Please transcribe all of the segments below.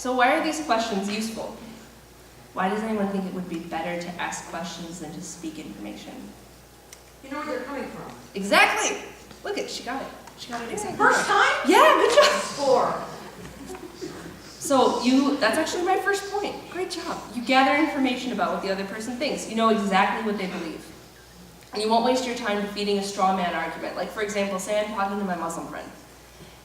So why are these questions useful? Why does anyone think it would be better to ask questions than to speak information? You know where they're coming from. Exactly! Look she got it. She got it exactly. First time? Yeah, good job! Score. So that's actually my first point. Great job. You gather information about what the other person thinks. You know exactly what they believe. And you won't waste your time defeating a straw man argument. Like, for example, say I'm talking to my Muslim friend,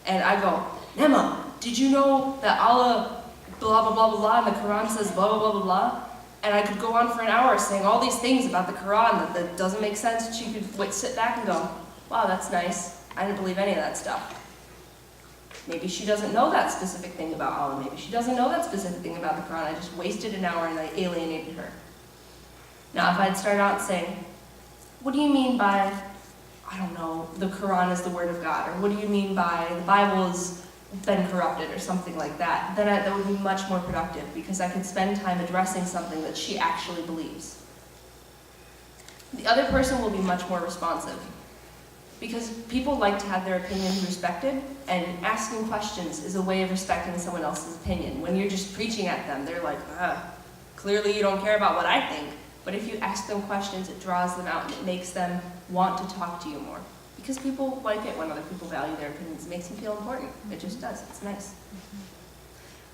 and I go, Nema, did you know that Allah blah, blah, blah, blah, blah, and the Quran says blah, blah, blah, blah, blah? And I could go on for an hour saying all these things about the Quran that doesn't make sense, and she could sit back and go, wow, that's nice. I didn't believe any of that stuff. Maybe she doesn't know that specific thing about Allah. Maybe she doesn't know that specific thing about the Quran. I just wasted an hour and I alienated her. Now, if I'd start out saying, what do you mean by, I don't know, the Quran is the word of God? Or what do you mean by the Bible has been corrupted or something like that? Then that would be much more productive because I could spend time addressing something that she actually believes. The other person will be much more responsive. Because people like to have their opinions respected, and asking questions is a way of respecting someone else's opinion. When you're just preaching at them, they're like, clearly you don't care about what I think. But if you ask them questions, it draws them out and it makes them want to talk to you more. Because people like it when other people value their opinions. It makes them feel important. It just does. It's nice.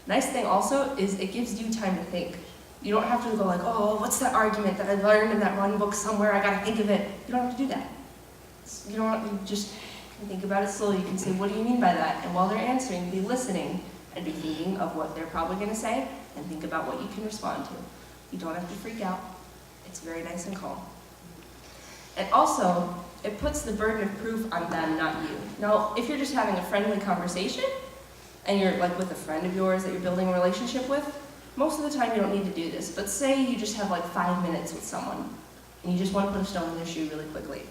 Nice thing also is it gives you time to think. You don't have to go like, oh, what's that argument that I learned in that one book somewhere? I gotta think of it. You don't have to do that. You just can think about it slowly. You can say, what do you mean by that? And while they're answering, be listening and be thinking of what they're probably going to say and think about what you can respond to. You don't have to freak out. It's very nice and calm. And also, it puts the burden of proof on them, not you. Now, if you're just having a friendly conversation and you're like with a friend of yours that you're building a relationship with, most of the time you don't need to do this. But say you just have like 5 minutes with someone and you just want to put a stone in their shoe really quickly.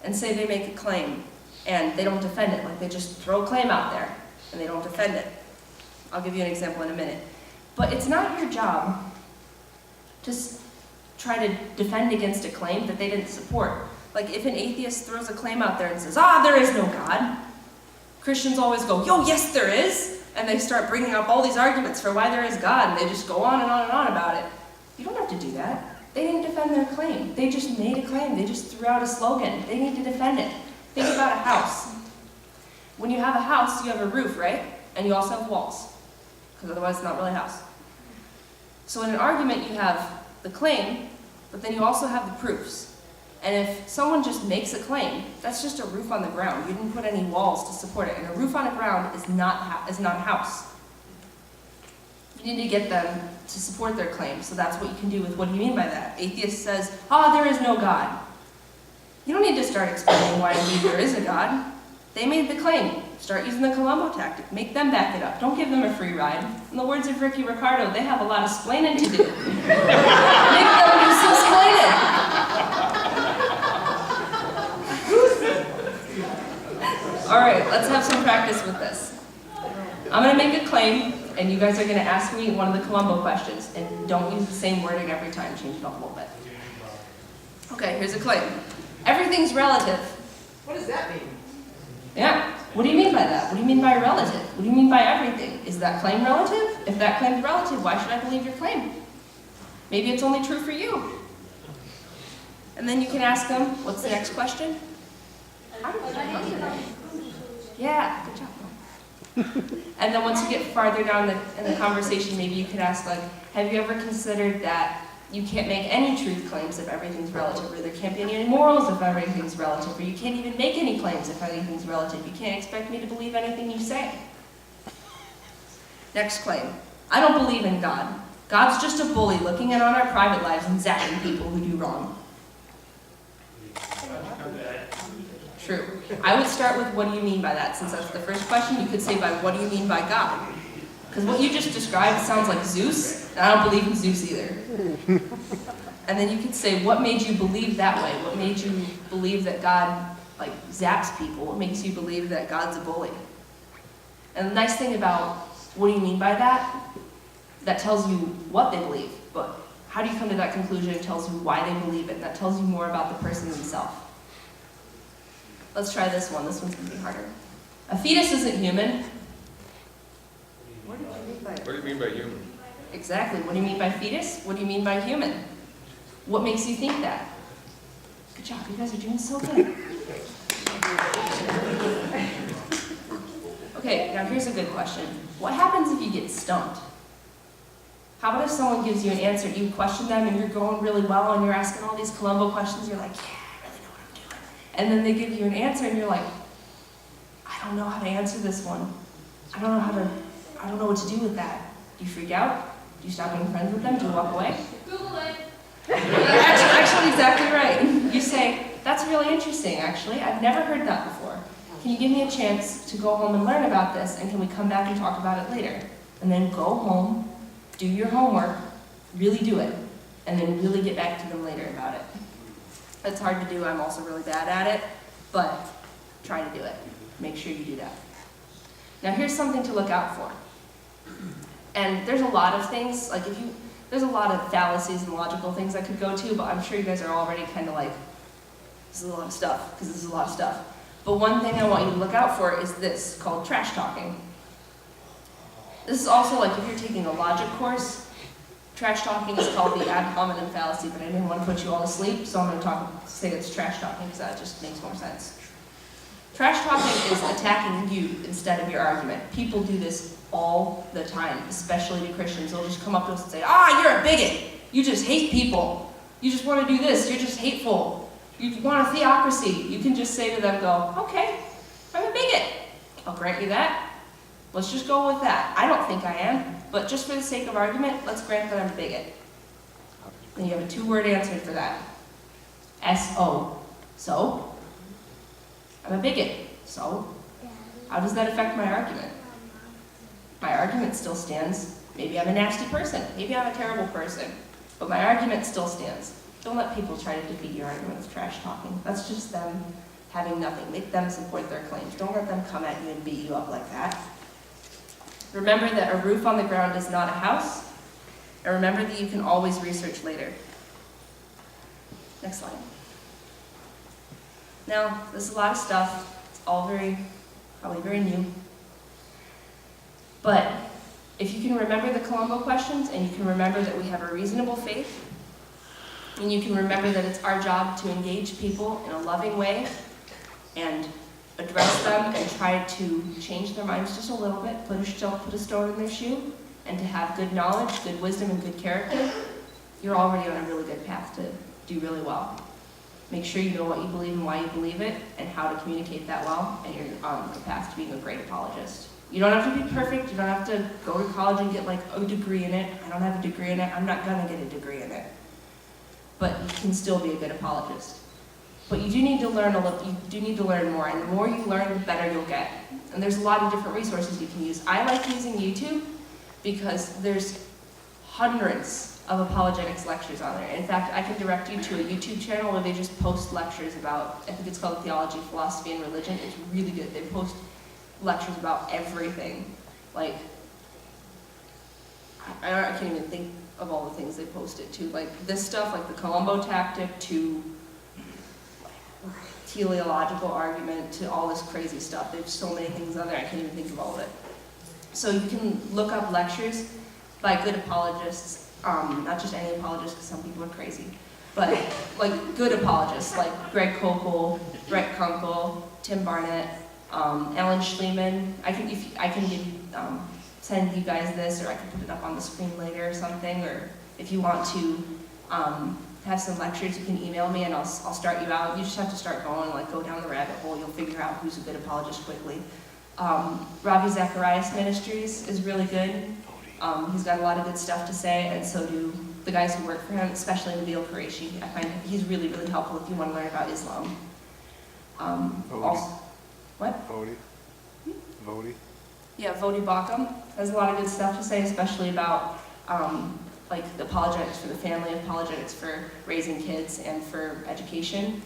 And say they make a claim, and they don't defend it, like they just throw a claim out there, and they don't defend it. I'll give you an example in a minute. But it's not your job to try to defend against a claim that they didn't support. Like if an atheist throws a claim out there and says, there is no God, Christians always go, yo, yes there is, and they start bringing up all these arguments for why there is God, and they just go on and on and on about it. You don't have to do that. They didn't defend their claim. They just made a claim. They just threw out a slogan. They need to defend it. Think about a house. When you have a house, you have a roof, right? And you also have walls, because otherwise it's not really a house. So in an argument, you have the claim, but then you also have the proofs. And if someone just makes a claim, that's just a roof on the ground. You didn't put any walls to support it. And a roof on the ground is not a house. You need to get them to support their claim. So that's what you can do with what do you mean by that? Atheist says, there is no God. You don't need to start explaining why indeed there is a God. They made the claim. Start using the Columbo tactic. Make them back it up. Don't give them a free ride. In the words of Ricky Ricardo, they have a lot of splaining to do. Make them do some splaining. All right, let's have some practice with this. I'm going to make a claim, and you guys are going to ask me one of the Columbo questions, and don't use the same wording every time. Change it up a little bit. Okay, here's a claim. Everything's relative. What does that mean? Yeah. What do you mean by that? What do you mean by relative? What do you mean by everything? Is that claim relative? If that claim's relative, why should I believe your claim? Maybe it's only true for you. And then you can ask them, what's the next question? Yeah, good job. And then once you get farther down in the conversation, maybe you can ask, like, have you ever considered that you can't make any truth claims if everything's relative, or there can't be any morals if everything's relative, or you can't even make any claims if anything's relative. You can't expect me to believe anything you say. Next claim. I don't believe in God. God's just a bully looking in on our private lives and zapping people who do wrong. True. I would start with what do you mean by that? Since that's the first question, you could say by what do you mean by God? Because what you just described sounds like Zeus, and I don't believe in Zeus either. And then you could say, what made you believe that way? What made you believe that God, like, zaps people? What makes you believe that God's a bully? And the nice thing about what do you mean by that, that tells you what they believe, but how do you come to that conclusion? It tells you why they believe it, and that tells you more about the person themselves. Let's try this one. This one's going to be harder. A fetus isn't human. What did you mean by? What do you mean by human? Exactly. What do you mean by fetus? What do you mean by human? What makes you think that? Good job. You guys are doing so good. Okay, now here's a good question. What happens if you get stumped? How about if someone gives you an answer, you question them and you're going really well and you're asking all these Columbo questions, you're like, yeah, I really know what I'm doing. And then they give you an answer and you're like, I don't know how to answer this one. I don't know what to do with that. Do you freak out? Do you stop being friends with them? Do you walk away? Google it. You're actually exactly right. You say, that's really interesting, actually. I've never heard that before. Can you give me a chance to go home and learn about this, and can we come back and talk about it later? And then go home, do your homework, really do it, and then really get back to them later about it. It's hard to do. I'm also really bad at it, but try to do it. Make sure you do that. Now here's something to look out for. And there's a lot of things, like there's a lot of fallacies and logical things I could go to, but I'm sure you guys are already kind of like, this is a lot of stuff, because this is a lot of stuff. But one thing I want you to look out for is this, called trash talking. This is also like if you're taking a logic course, trash talking is called the ad hominem fallacy, but I didn't want to put you all to sleep, so I'm going to say it's trash talking because that just makes more sense. Trash talking is attacking you instead of your argument. People do this all the time, especially to Christians. They'll just come up to us and say, you're a bigot. You just hate people. You just want to do this. You're just hateful. You want a theocracy. You can just say to them, okay, I'm a bigot. I'll grant you that. Let's just go with that. I don't think I am, but just for the sake of argument, let's grant that I'm a bigot. Then you have a 2-word answer for that. S-O. So? I'm a bigot. So? How does that affect my argument? My argument still stands. Maybe I'm a nasty person. Maybe I'm a terrible person. But my argument still stands. Don't let people try to defeat your argument with trash talking. That's just them having nothing. Make them support their claims. Don't let them come at you and beat you up like that. Remember that a roof on the ground is not a house. And remember that you can always research later. Next slide. Now, there's a lot of stuff. It's all probably very new. But if you can remember the Columbo questions, and you can remember that we have a reasonable faith, and you can remember that it's our job to engage people in a loving way and address them and try to change their minds just a little bit, put a stone in their shoe, and to have good knowledge, good wisdom, and good character, you're already on a really good path to do really well. Make sure you know what you believe and why you believe it, and how to communicate that well, and you're on the path to being a great apologist. You don't have to be perfect. You don't have to go to college and get like a degree in it. I don't have a degree in it. I'm not gonna get a degree in it. But you can still be a good apologist. But you do need to learn you do need to learn more, and the more you learn, the better you'll get. And there's a lot of different resources you can use. I like using YouTube because there's hundreds of apologetics lectures on there. In fact, I can direct you to a YouTube channel where they just post lectures about, I think it's called Theology, Philosophy, and Religion. It's really good. They post lectures about everything. Like, I can't even think of all the things they posted to. Like this stuff, like the Columbo tactic, to teleological argument, to all this crazy stuff. There's so many things on there, I can't even think of all of it. So you can look up lectures by good apologists, not just any apologists, because some people are crazy, but like good apologists, like Greg Kokel, Brett Kunkel, Tim Barnett, Alan Schliemann. I can send you guys this, or I can put it up on the screen later or something, or if you want to have some lectures, you can email me and I'll start you out. You just have to start going, like go down the rabbit hole. You'll figure out who's a good apologist quickly. Ravi Zacharias Ministries is really good. He's got a lot of good stuff to say, and so do the guys who work for him, especially Nabil Qureshi. I find he's really, really helpful if you want to learn about Islam. Also, what? Vodi. Yeah, Vodi Bakum has a lot of good stuff to say, especially about like the apologetics for the family, apologetics for raising kids, and for education.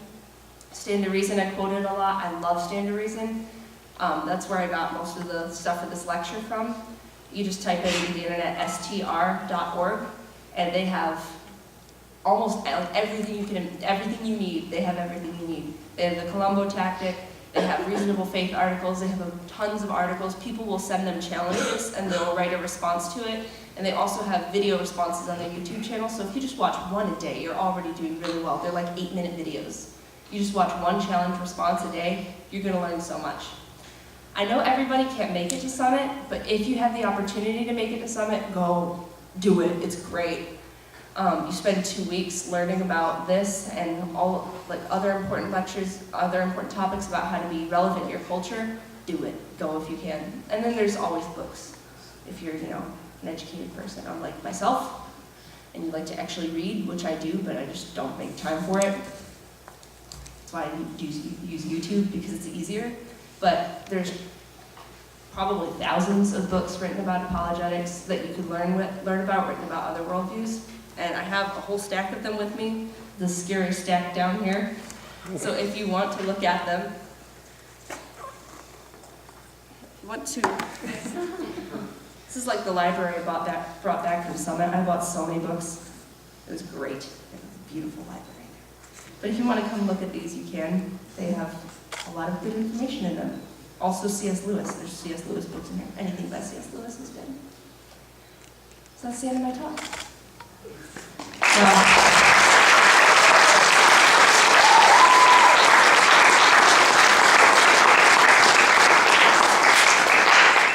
Stand to Reason I quoted a lot. I love Stand to Reason. That's where I got most of the stuff for this lecture from. You just type it into the internet, str.org, and they have almost everything you need. They have everything you need. They have the Columbo tactic, They have reasonable faith articles, they have tons of articles. People will send them challenges and they'll write a response to it. And they also have video responses on their YouTube channel. So if you just watch one a day, you're already doing really well. They're like 8-minute videos. You just watch one challenge response a day, you're gonna learn so much. I know everybody can't make it to Summit, but if you have the opportunity to make it to Summit, go do it, it's great. You spend 2 weeks learning about this and all like other important lectures, other important topics about how to be relevant in your culture. Do it, go if you can. And then there's always books. If you're, an educated person, unlike myself, and you like to actually read, which I do, but I just don't make time for it. That's why I use YouTube, because it's easier. But there's probably thousands of books written about apologetics that you could learn about, written about other worldviews. And I have a whole stack of them with me, the scary stack down here. So if you want to look at them, this is like the library I brought back from Summit. I bought so many books. It was great. It was a beautiful library. But if you want to come look at these, you can. They have a lot of good information in them. Also C.S. Lewis. There's C.S. Lewis books in here. Anything by C.S. Lewis is good. So that's the end of my talk.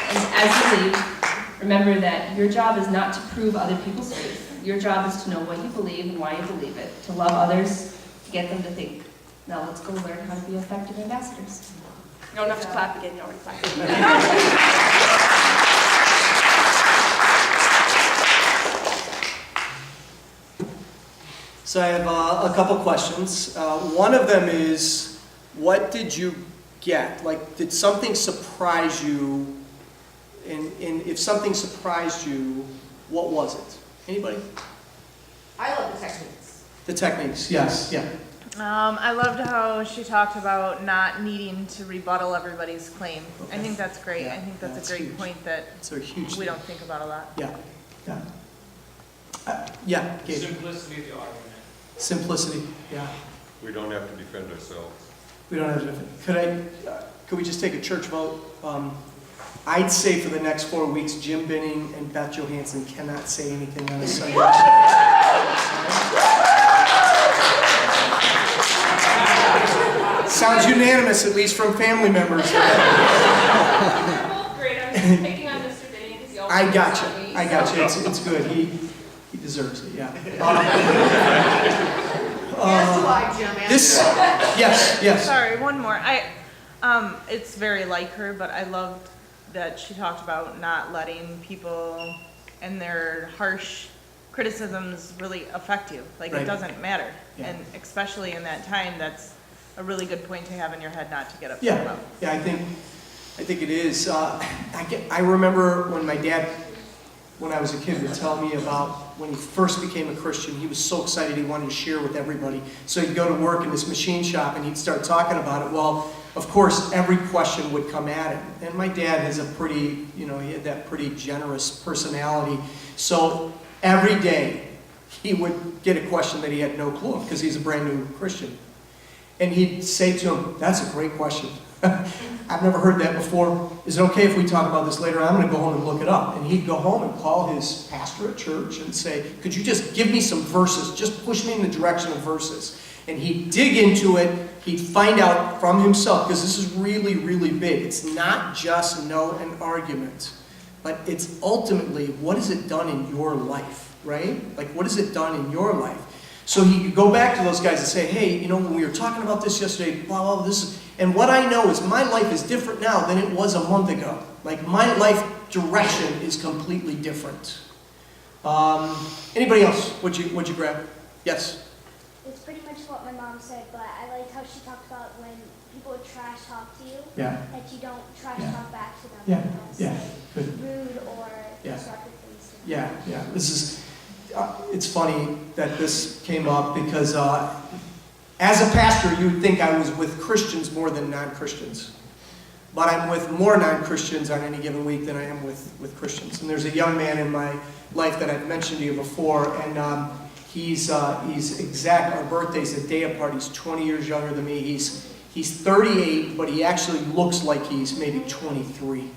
And as you leave, remember that your job is not to prove other people's faith. Your job is to know what you believe and why you believe it, to love others, to get them to think. Now let's go learn how to be effective ambassadors. You don't have to clap again, you already clapped. So I have a couple questions. One of them is, what did you get? Like, did something surprise you? And if something surprised you, what was it? Anybody? I love the techniques. The techniques, yes, yeah. I loved how she talked about not needing to rebuttal everybody's claim. Okay. I think that's great. Yeah, I think that's that's a great huge. point that It's a huge we thing. don't think about a lot. Yeah, yeah. Yeah, Gabe. Simplicity of the argument. Simplicity, yeah. We don't have to defend ourselves. We don't have to. Could we just take a church vote? I'd say for the next 4 weeks, Jim Binning and Beth Johansson cannot say anything on a Sunday. Sounds unanimous, at least from family members. They're both great. I'm just picking on Mr. Binning because he always I picks gotcha. on me, I so- gotcha. It's good. He deserves it. Yeah. Yes, do I, Jim? Answer This. that. Yes. Sorry, one more. It's very like her, but I loved that she talked about not letting people and their harsh criticisms really affect you. Like, Right. it doesn't matter. Yeah. And especially in that time, that's a really good point to have in your head not to get upset Yeah. about. Yeah. I think it is. I remember when my dad, when I was a kid, would tell me about when he first became a Christian. He was so excited he wanted to share with everybody. So he'd go to work in this machine shop and he'd start talking about it. Well, of course, every question would come at him. And my dad has a pretty, he had that pretty generous personality. So every day he would get a question that he had no clue of because he's a brand new Christian. And he'd say to him, "That's a great question. I've never heard that before. Is it okay if we talk about this later? I'm going to go home and look it up." And he'd go home and call his pastor at church and say, "Could you just give me some verses? Just push me in the direction of verses." And he'd dig into it. He'd find out from himself, because this is really, really big. It's not just an argument, but it's ultimately, what has it done in your life, right? Like, what has it done in your life? So he could go back to those guys and say, "Hey, when we were talking about this yesterday, blah, blah, blah, this is," and what I know is my life is different now than it was a month ago. Like, my life direction is completely different. Anybody else? What'd you grab? Yes? It's pretty much what my mom said, but I like how she talked about when people would trash talk to you, Yeah. that you don't trash Yeah. talk back to them. Yeah. You don't Yeah. say Good. rude or Yeah. destructive things to them. Yeah. This is, it's funny that this came up because as a pastor, you would think I was with Christians more than non-Christians. But I'm with more non-Christians on any given week than I am with Christians. And there's a young man in my life that I've mentioned to you before, and he's exact, our birthday's a day apart. He's 20 years younger than me. He's 38, but he actually looks like he's maybe 23.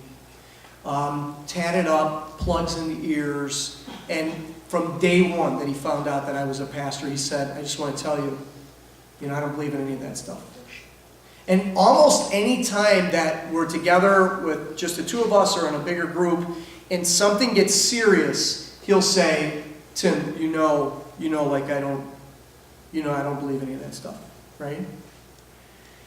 Tatted up, plugs in the ears, and from day one that he found out that I was a pastor, he said, I just want to tell you, I don't believe in any of that stuff. And almost any time that we're together with just the two of us or in a bigger group, and something gets serious, he'll say, Tim, like I don't believe any of that stuff, right?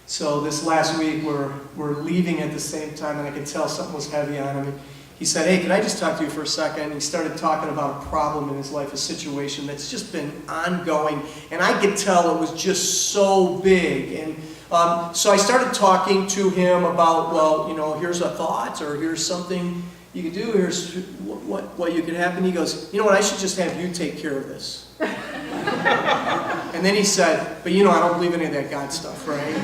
So this last week, we're leaving at the same time, and I could tell something was heavy on him. He said, hey, can I just talk to you for a second? And he started talking about a problem in his life, a situation that's just been ongoing, and I could tell it was just so big. And so I started talking to him about, well, here's a thought, or here's something you could do, here's what you could happen. He goes, you know what, I should just have you take care of this. And then he said, but I don't believe any of that God stuff, right?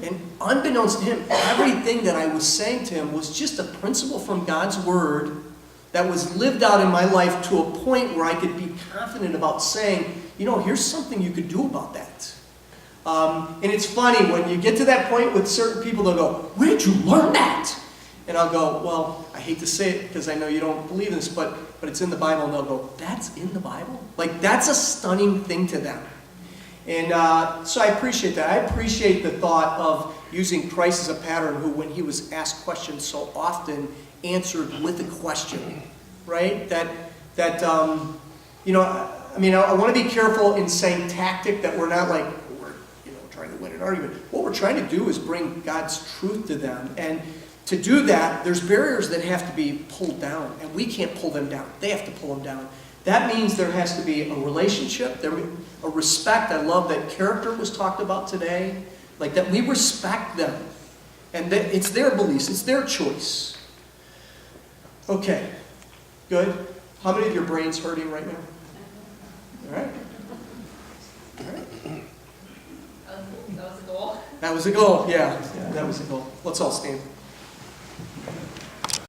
And unbeknownst to him, everything that I was saying to him was just a principle from God's Word that was lived out in my life to a point where I could be confident about saying, here's something you could do about that. And it's funny, when you get to that point with certain people, they'll go, where did you learn that? And I'll go, well, I hate to say it because I know you don't believe in this, but it's in the Bible. And they'll go, that's in the Bible? Like, that's a stunning thing to them. And so I appreciate that. I appreciate the thought of using Christ as a pattern, who, when he was asked questions so often, answered with a question, right? I want to be careful in saying tactic, that we're not like, we're trying to win an argument. What we're trying to do is bring God's truth to them. And to do that, there's barriers that have to be pulled down, and we can't pull them down. They have to pull them down. That means there has to be a relationship, a respect. I love that character was talked about today, like that we respect them, and that it's their beliefs, it's their choice. Okay, good. How many of your brains hurting right now? All right. All right. That was a goal. That was a goal, yeah, that was a goal. Let's all stand.